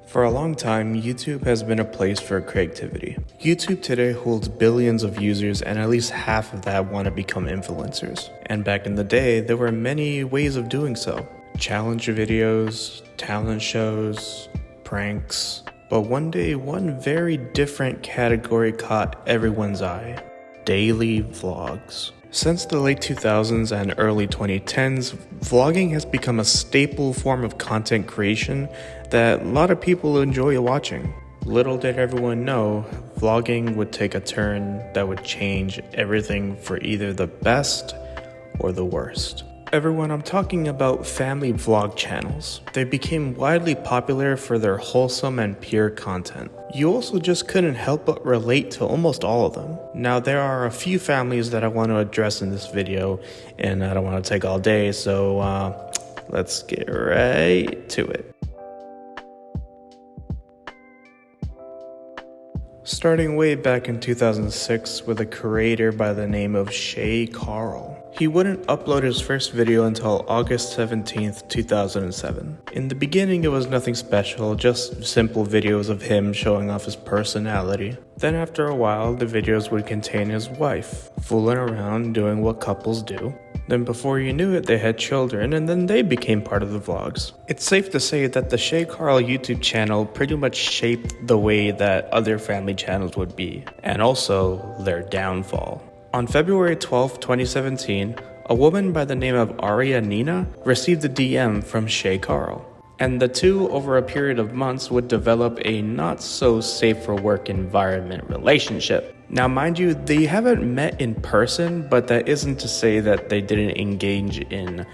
For a long time, YouTube has been a place for creativity. YouTube today holds billions of users, and at least half of that want to become influencers. And back in the day, there were many ways of doing so. Challenge videos, talent shows, pranks. But one day, one very different category caught everyone's eye: daily vlogs. Since the late 2000s and early 2010s, vlogging has become a staple form of content creation that a lot of people enjoy watching. Little did everyone know, vlogging would take a turn that would change everything for either the best or the worst. Everyone, I'm talking about family vlog channels. They became widely popular for their wholesome and pure content. You also just couldn't help but relate to almost all of them. Now, there are a few families that I want to address in this video, and I don't want to take all day, so let's get right to it. Starting way back in 2006 with a creator by the name of Shay Carl. He wouldn't upload his first video until August 17th, 2007. In the beginning, it was nothing special, just simple videos of him showing off his personality. Then after a while, the videos would contain his wife, fooling around doing what couples do. Then before you knew it, they had children, and then they became part of the vlogs. It's safe to say that the Shay Carl YouTube channel pretty much shaped the way that other family channels would be, and also their downfall. On February 12, 2017, a woman by the name of Aria Nina received a DM from Shay Carl, and the two over a period of months would develop a not so safe for work environment relationship. Now mind you, they haven't met in person, but that isn't to say that they didn't engage in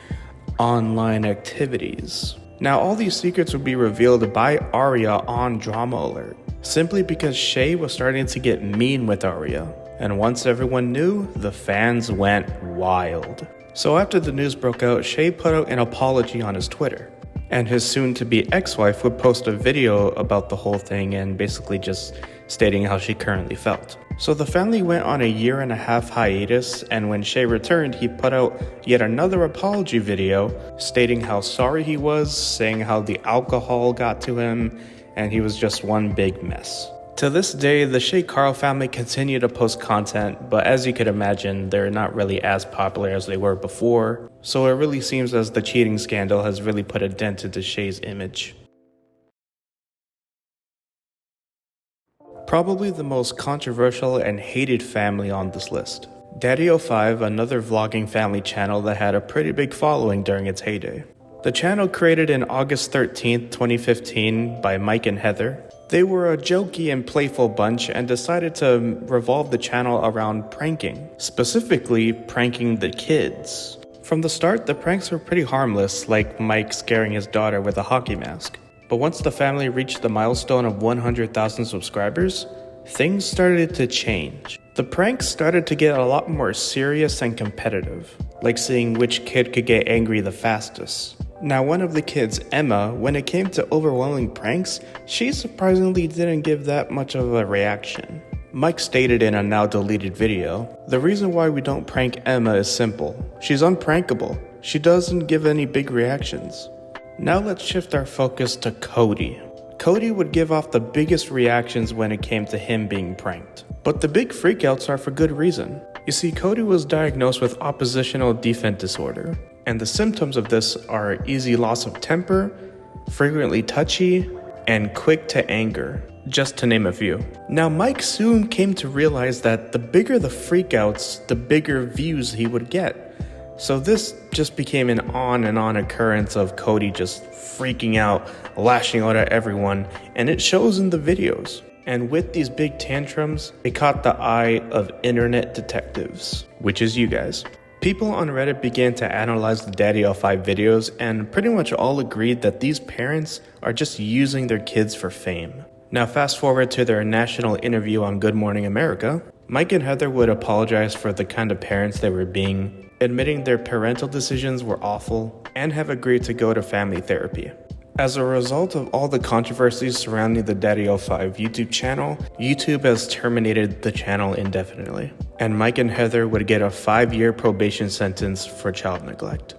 online activities. Now all these secrets would be revealed by Aria on Drama Alert, simply because Shay was starting to get mean with Aria. And once everyone knew, the fans went wild. So after the news broke out, Shay put out an apology on his Twitter. And his soon-to-be ex-wife would post a video about the whole thing and basically just stating how she currently felt. So the family went on a 1.5-year hiatus, and when Shay returned, he put out yet another apology video stating how sorry he was, saying how the alcohol got to him, and he was just one big mess. To this day, the Shay Carl family continue to post content, but as you could imagine, they're not really as popular as they were before, so it really seems as the cheating scandal has really put a dent into Shay's image. Probably the most controversial and hated family on this list. Daddy05, another vlogging family channel that had a pretty big following during its heyday. The channel created in August 13th, 2015 by Mike and Heather. They were a jokey and playful bunch and decided to revolve the channel around pranking, specifically pranking the kids. From the start, the pranks were pretty harmless, like Mike scaring his daughter with a hockey mask. But once the family reached the milestone of 100,000 subscribers, things started to change. The pranks started to get a lot more serious and competitive, like seeing which kid could get angry the fastest. Now, one of the kids, Emma, when it came to overwhelming pranks, she surprisingly didn't give that much of a reaction. Mike stated in a now deleted video, "The reason why we don't prank Emma is simple. She's unprankable. She doesn't give any big reactions." Now let's shift our focus to Cody. Cody would give off the biggest reactions when it came to him being pranked. But the big freakouts are for good reason. You see, Cody was diagnosed with oppositional defiant disorder, and the symptoms of this are easy loss of temper, frequently touchy, and quick to anger, just to name a few. Now Mike soon came to realize that the bigger the freakouts, the bigger views he would get. So this just became an on and on occurrence of Cody just freaking out, lashing out at everyone, and it shows in the videos. And with these big tantrums, it caught the eye of internet detectives, which is you guys. People on Reddit began to analyze the Daddy05 videos, and pretty much all agreed that these parents are just using their kids for fame. Now fast forward to their national interview on Good Morning America. Mike and Heather would apologize for the kind of parents they were being, admitting their parental decisions were awful, and have agreed to go to family therapy. As a result of all the controversies surrounding the Daddy05 YouTube channel, YouTube has terminated the channel indefinitely, and Mike and Heather would get a 5-year probation sentence for child neglect.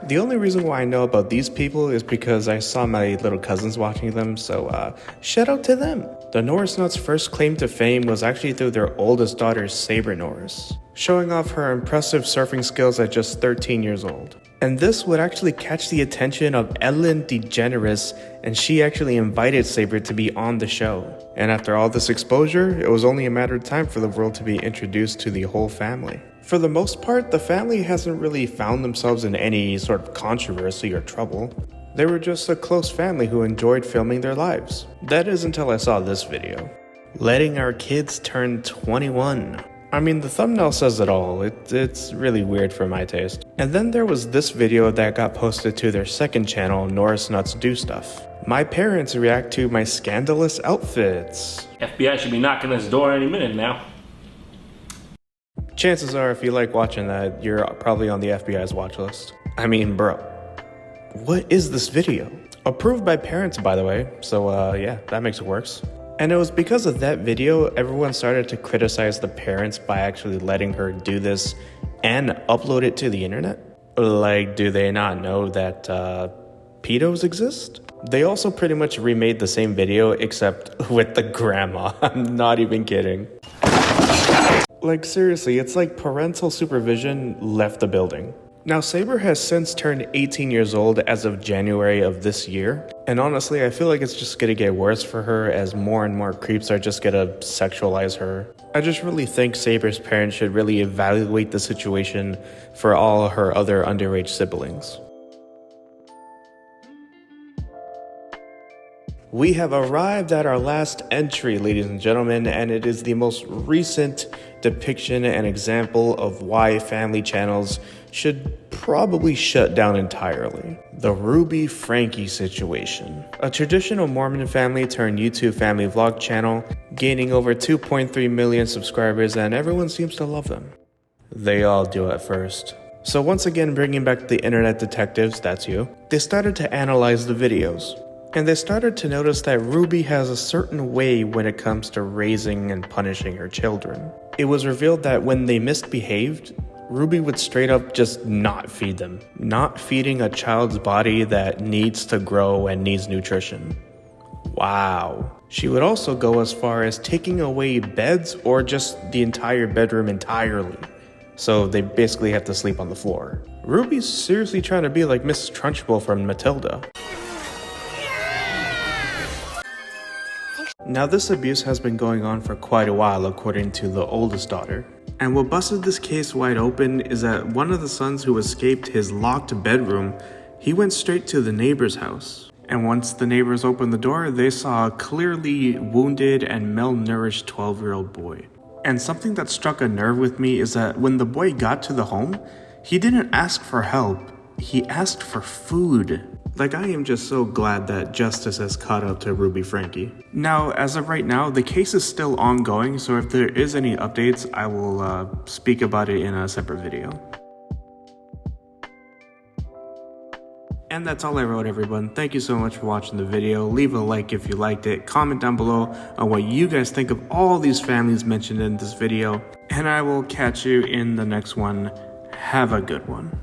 The only reason why I know about these people is because I saw my little cousins watching them, so shout out to them. The Norris Nuts' first claim to fame was actually through their oldest daughter, Saber Norris, showing off her impressive surfing skills at just 13 years old. And this would actually catch the attention of Ellen DeGeneres, and she actually invited Saber to be on the show. And after all this exposure, it was only a matter of time for the world to be introduced to the whole family. For the most part, the family hasn't really found themselves in any sort of controversy or trouble. They were just a close family who enjoyed filming their lives. That is until I saw this video. Letting our kids turn 21. I mean, the thumbnail says it all. It's really weird for my taste. And then there was this video that got posted to their second channel, Norris Nuts Do Stuff. My parents react to my scandalous outfits. FBI should be knocking on this door any minute now. Chances are, if you like watching that, you're probably on the FBI's watch list. I mean, bro. What is this video? Approved by parents, by the way, so yeah, that makes it worse. And it was because of that video, everyone started to criticize the parents by actually letting her do this and upload it to the internet. Like, do they not know that pedos exist? They also pretty much remade the same video except with the grandma. I'm not even kidding. Like, seriously, it's like parental supervision left the building. Now, Saber has since turned 18 years old as of January of this year, and honestly, I feel like it's just gonna get worse for her as more and more creeps are just gonna sexualize her. I just really think Saber's parents should really evaluate the situation for all her other underage siblings. We have arrived at our last entry, ladies and gentlemen, and it is the most recent depiction and example of why family channels should probably shut down entirely. The Ruby Frankie situation. A traditional Mormon family turned YouTube family vlog channel, gaining over 2.3 million subscribers, and everyone seems to love them. They all do at first. So once again, bringing back the internet detectives, that's you, they started to analyze the videos. And they started to notice that Ruby has a certain way when it comes to raising and punishing her children. It was revealed that when they misbehaved, Ruby would straight up just not feed them. Not feeding a child's body that needs to grow and needs nutrition. Wow. She would also go as far as taking away beds or just the entire bedroom entirely. So they basically have to sleep on the floor. Ruby's seriously trying to be like Mrs. Trunchbull from Matilda. Now, this abuse has been going on for quite a while, according to the oldest daughter. And what busted this case wide open is that one of the sons who escaped his locked bedroom, he went straight to the neighbor's house. And once the neighbors opened the door, they saw a clearly wounded and malnourished 12-year-old boy. And something that struck a nerve with me is that when the boy got to the home, he didn't ask for help, he asked for food. Like, I am just so glad that justice has caught up to Ruby Frankie. Now, as of right now, the case is still ongoing, so if there is any updates, I will speak about it in a separate video. And that's all I wrote, everyone. Thank you so much for watching the video. Leave a like if you liked it. Comment down below on what you guys think of all these families mentioned in this video. And I will catch you in the next one. Have a good one.